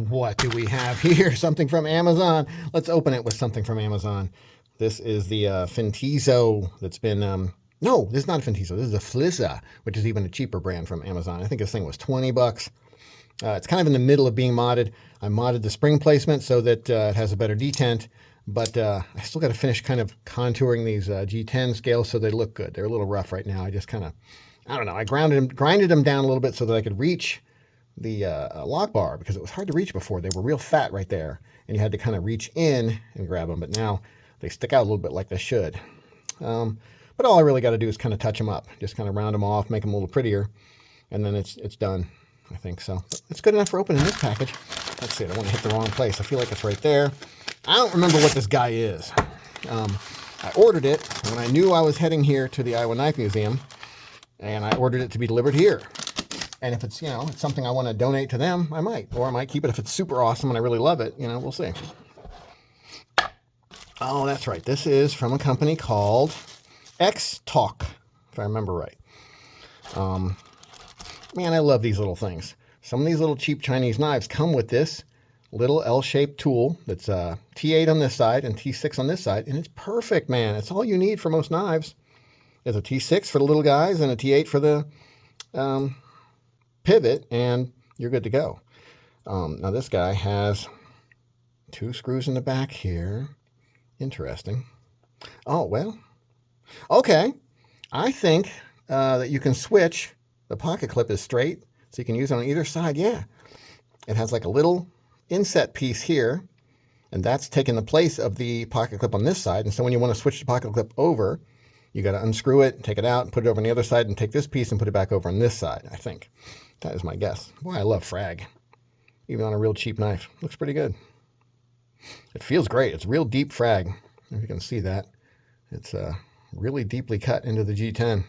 what do we have here? Something from Amazon. Let's open it with something from Amazon. This is the Fintizo that's been, no, this is not a Fintizo. This is a Flizza, which is even a cheaper brand from Amazon. I think this thing was 20 bucks. It's kind of in the middle of being modded. I modded the spring placement so that it has a better detent, but I still got to finish kind of contouring these G10 scales so they look good. They're a little rough right now. I just kind of, I don't know, I grinded them down a little bit so that I could reach the lock bar, because it was hard to reach before. They were real fat right there, and you had to kind of reach in and grab them, but now they stick out a little bit like they should. But all I really got to do is kind of touch them up, just kind of round them off, make them a little prettier, and then it's done. I think so. It's good enough for opening this package. Let's see, I don't want to hit the wrong place. I feel like it's right there. I don't remember what this guy is. I ordered it when I knew I was heading here to the Iowa Knife Museum, and I ordered it to be delivered here. And if it's, you know, it's something I want to donate to them, I might. Or I might keep it if it's super awesome and I really love it. You know, we'll see. Oh, that's right. This is from a company called XTOUC, if I remember right. Man, I love these little things. Some of these little cheap Chinese knives come with this little L-shaped tool that's T8 on this side and T6 on this side, and it's perfect, man. It's all you need for most knives. There's a T6 for the little guys and a T8 for the pivot, and you're good to go. Now this guy has 2 screws in the back here. Interesting. Oh, well, okay. I think that you can switch. The pocket clip is straight, so you can use it on either side. Yeah, it has like a little inset piece here, and that's taking the place of the pocket clip on this side. And so when you want to switch the pocket clip over, you got to unscrew it, take it out, and put it over on the other side, and take this piece and put it back over on this side, I think. That is my guess. Boy, I love Frag, even on a real cheap knife. Looks pretty good. It feels great. It's real deep Frag, if you can see that. It's really deeply cut into the G10.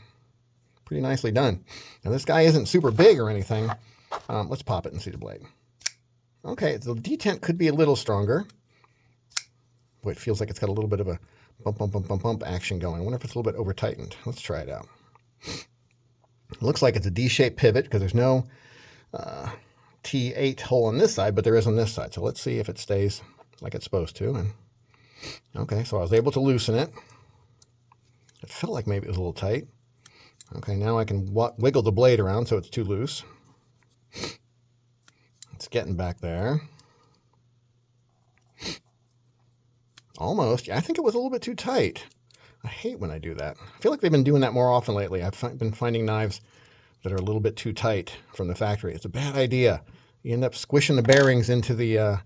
Pretty nicely done. Now this guy isn't super big or anything. Let's pop it and see the blade. Okay, the detent could be a little stronger. Boy, it feels like it's got a little bit of a bump, bump, bump, bump, bump action going. I wonder if it's a little bit over tightened. Let's try it out. It looks like it's a D-shaped pivot because there's no T8 hole on this side, but there is on this side. So let's see if it stays like it's supposed to. And okay, so I was able to loosen it. It felt like maybe it was a little tight. Okay, now I can wiggle the blade around so it's too loose. It's getting back there. Almost. Yeah, I think it was a little bit too tight. I hate when I do that. I feel like they've been doing that more often lately. I've been finding knives that are a little bit too tight from the factory. It's a bad idea. You end up squishing the bearings into the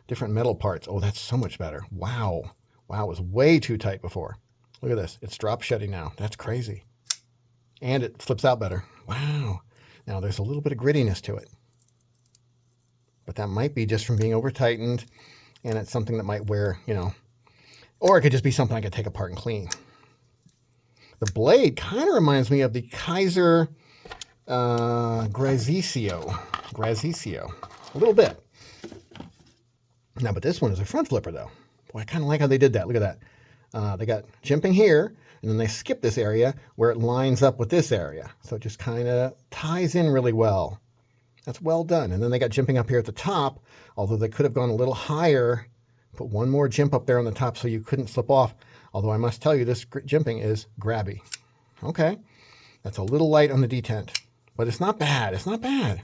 different metal parts. Oh, that's so much better. Wow. Wow, it was way too tight before. Look at this. It's drop shedding now. That's crazy. And it flips out better. Wow. Now there's a little bit of grittiness to it. But that might be just from being over tightened, and it's something that might wear, you know, or it could just be something I could take apart and clean. The blade kind of reminds me of the Kaiser Grazisio, a little bit. Now, but this one is a front flipper though. Boy, I kind of like how they did that. Look at that. They got jimping here, and then they skip this area where it lines up with this area. So it just kind of ties in really well. That's well done. And then they got jimping up here at the top, although they could have gone a little higher, put one more jimp up there on the top so you couldn't slip off. Although I must tell you, this jimping is grabby. Okay, that's a little light on the detent, but it's not bad. It's not bad.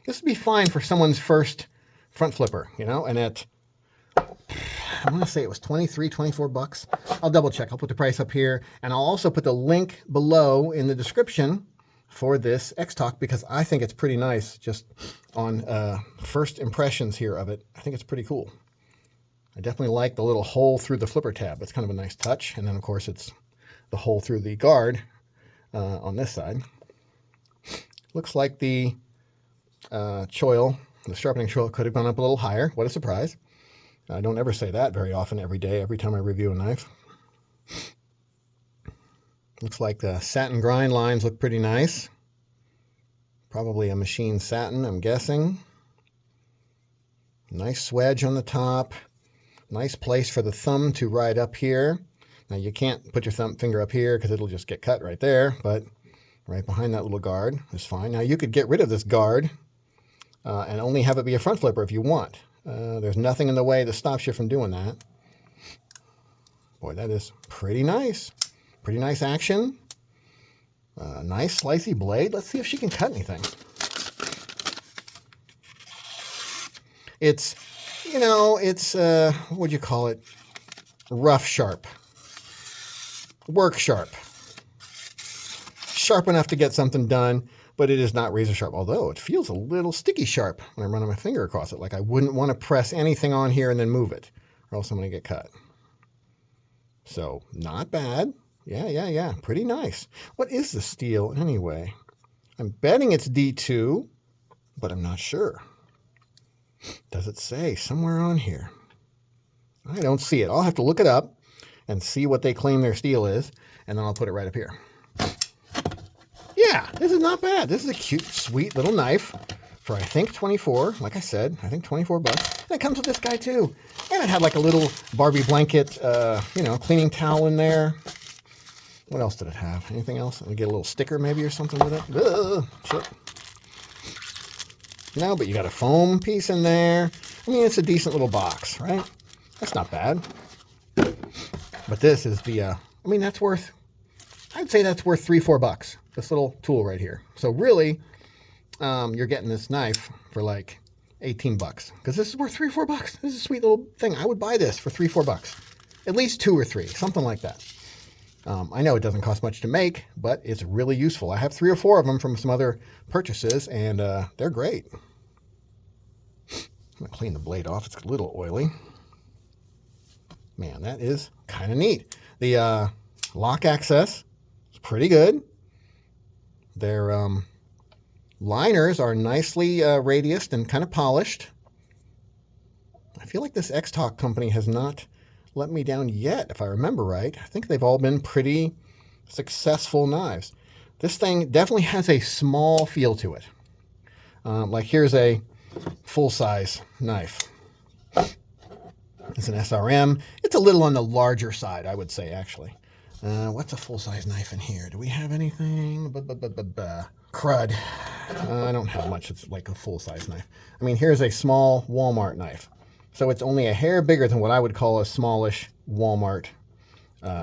This would be fine for someone's first front flipper, you know, and at, I want to say it was 23, 24 bucks. I'll double check. I'll put the price up here, and I'll also put the link below in the description for this XTOUC because I think it's pretty nice just on first impressions here of it. I think it's pretty cool. I definitely like the little hole through the flipper tab. It's kind of a nice touch. And then, of course, it's the hole through the guard on this side. Looks like the choil, the sharpening choil could have gone up a little higher. What a surprise. I don't ever say that very often every day, every time I review a knife. Looks like the satin grind lines look pretty nice. Probably a machine satin, I'm guessing. Nice swedge on the top. Nice place for the thumb to ride up here. Now you can't put your finger up here because it'll just get cut right there, but right behind that little guard is fine. Now you could get rid of this guard and only have it be a front flipper if you want. There's nothing in the way that stops you from doing that. Boy, that is pretty nice. Pretty nice action. Nice slicey blade. Let's see if she can cut anything. It's, you know, it's, what would you call it? Rough sharp. Work sharp. Sharp enough to get something done, but it is not razor sharp. Although it feels a little sticky sharp when I'm running my finger across it. Like I wouldn't want to press anything on here and then move it, or else I'm going to get cut. So not bad. Yeah. Pretty nice. What is the steel anyway? I'm betting it's D2, but I'm not sure. Does it say somewhere on here? I don't see it. I'll have to look it up and see what they claim their steel is, and then I'll put it right up here. Yeah, this is not bad. This is a cute, sweet little knife for, I think, 24. Like I said, I think 24 bucks. And it comes with this guy, too. And it had like a little Barbie blanket, you know, cleaning towel in there. What else did it have? Anything else? Let me get a little sticker maybe or something with it. Shit. No, but you got a foam piece in there. I mean, it's a decent little box, right? That's not bad. But this is the, I mean, that's worth, I'd say that's worth $3-4 bucks. This little tool right here. So really, you're getting this knife for like 18 bucks. Because this is worth $3-4 bucks. This is a sweet little thing. I would buy this for $3-4 bucks. At least 2 or 3, something like that. I know it doesn't cost much to make, but it's really useful. I have 3 or 4 of them from some other purchases, and they're great. I'm going to clean the blade off. It's a little oily. Man, that is kind of neat. The lock access is pretty good. Their liners are nicely radiused and kind of polished. I feel like this XTOUC company has not let me down yet, if I remember right. I think they've all been pretty successful knives. This thing definitely has a small feel to it. Like here's a full-size knife. It's an SRM. It's a little on the larger side, I would say, actually. What's a full-size knife in here? Do we have anything? Crud. I don't have much. It's like a full-size knife. I mean, here's a small Walmart knife. So it's only a hair bigger than what I would call a smallish Walmart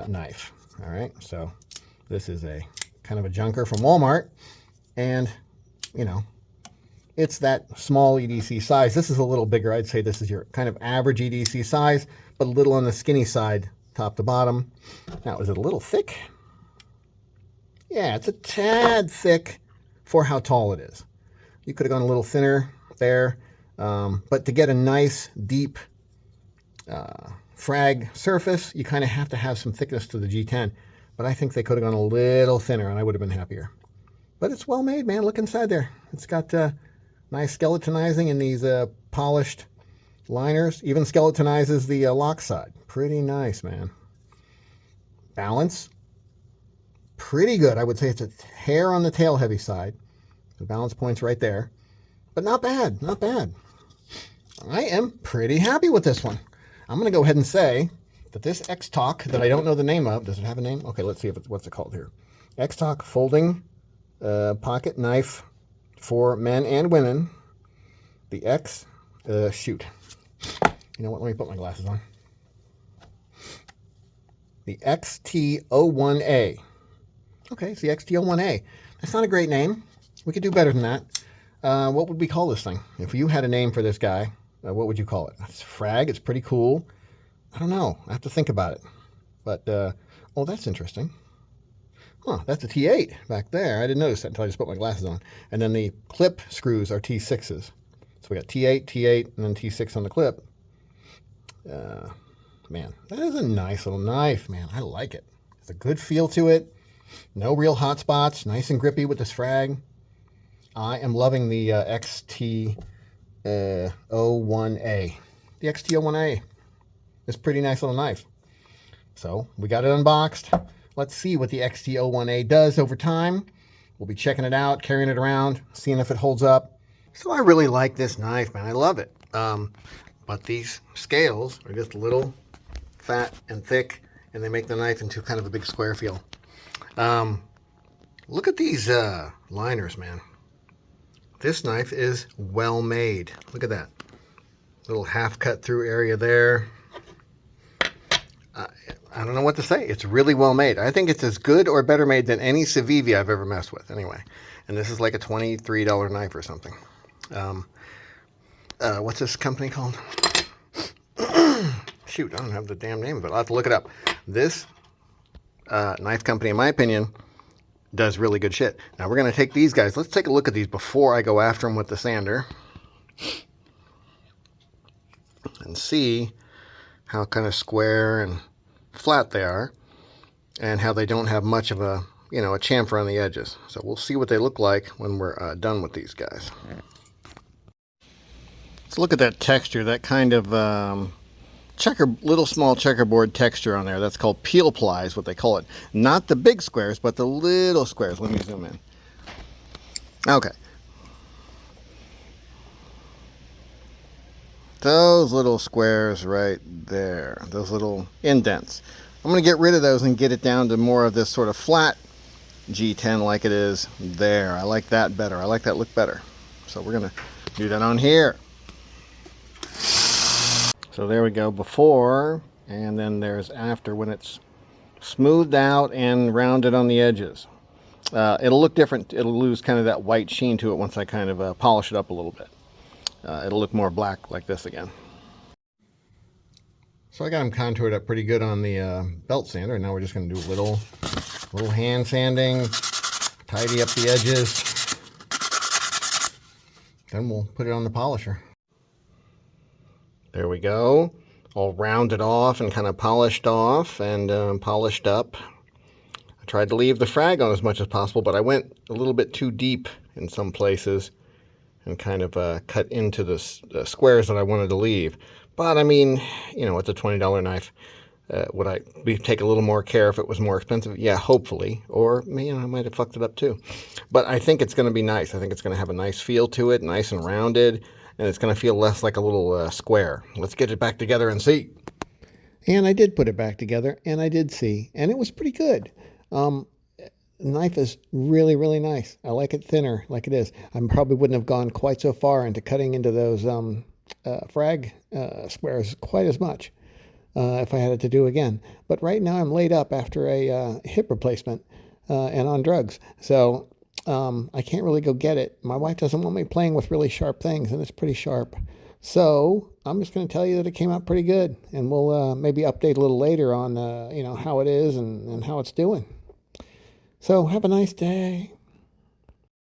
knife. All right, so this is a kind of a junker from Walmart. And, you know, it's that small EDC size. This is a little bigger. I'd say this is your kind of average EDC size, but a little on the skinny side, top to bottom. Now, is it a little thick? Yeah, it's a tad thick for how tall it is. You could have gone a little thinner there. But to get a nice, deep frag surface, you kind of have to have some thickness to the G10. But I think they could have gone a little thinner, and I would have been happier. But it's well made, man. Look inside there. It's got nice skeletonizing in these polished liners. Even skeletonizes the lock side. Pretty nice, man. Balance. Pretty good. I would say it's a hair on the tail heavy side. The balance point's right there. But not bad. Not bad. I am pretty happy with this one. I'm going to go ahead and say that this XTOUC that I don't know the name of, does it have a name? Okay, let's see if it's, what's it called here. XTOUC folding pocket knife for men and women. The X, shoot. You know what? Let me put my glasses on. The XTOUC. Okay, it's the XTOUC. That's not a great name. We could do better than that. What would we call this thing? If you had a name for this guy, what would you call it? It's Frag. It's pretty cool. I don't know. I have to think about it. But, oh, that's interesting. Huh, that's a T8 back there. I didn't notice that until I just put my glasses on. And then the clip screws are T6s. So we got T8, T8, and then T6 on the clip. Man, that is a nice little knife, man. I like it. It's a good feel to it. No real hot spots. Nice and grippy with this Frag. I am loving the XTOUC. The XTOUC. It's a pretty nice little knife. So we got it unboxed. Let's see what the XTOUC does over time. We'll be checking it out, carrying it around, seeing if it holds up. So I really like this knife, man. I love it. But these scales are just a little fat and thick, and they make the knife into kind of a big square feel. Look at these liners, man. This knife is well made. Look at that. Little half cut through area there. I don't know what to say. It's really well made. I think it's as good or better made than any Civivi I've ever messed with anyway. And this is like a $23 knife or something. What's this company called? Shoot, I don't have the damn name of it. I'll have to look it up. This knife company, in my opinion, does really good shit. Now we're going to take these guys. Let's take a look at these before I go after them with the sander. And see how kind of square and flat they are. And how they don't have much of a, a chamfer on the edges. So we'll see what they look like when we're done with these guys. Let's look at that texture, that kind of little small checkerboard texture on there. That's called peel ply is what they call it. Not the big squares, but the little squares. Let me zoom in. Okay. Those little squares right there, those little indents. I'm going to get rid of those and get it down to more of this sort of flat G10 like it is there. I like that better. I like that look better. So we're going to do that on here. So there we go, before, and then there's after when it's smoothed out and rounded on the edges. It'll look different. It'll lose kind of that white sheen to it once I kind of polish it up a little bit. It'll look more black like this again. So I got them contoured up pretty good on the belt sander, and now we're just going to do a little hand sanding, tidy up the edges. Then we'll put it on the polisher. There we go, all rounded off and kind of polished off and polished up. I tried to leave the frag on as much as possible, but I went a little bit too deep in some places and kind of cut into the squares that I wanted to leave. But I mean, it's a $20 knife. Would I take a little more care if it was more expensive? Yeah, hopefully. Or, I might have fucked it up too. But I think it's going to be nice. I think it's going to have a nice feel to it, nice and rounded. And it's going to feel less like a little square. Let's get it back together and see. And I did put it back together, and I did see. And it was pretty good. The knife is really, really nice. I like it thinner like it is. I probably wouldn't have gone quite so far into cutting into those frag squares quite as much if I had it to do again. But right now I'm laid up after a hip replacement and on drugs. So I can't really go get it. My wife doesn't want me playing with really sharp things, and it's pretty sharp. So I'm just going to tell you that it came out pretty good, and we'll maybe update a little later on how it is and how it's doing. So have a nice day.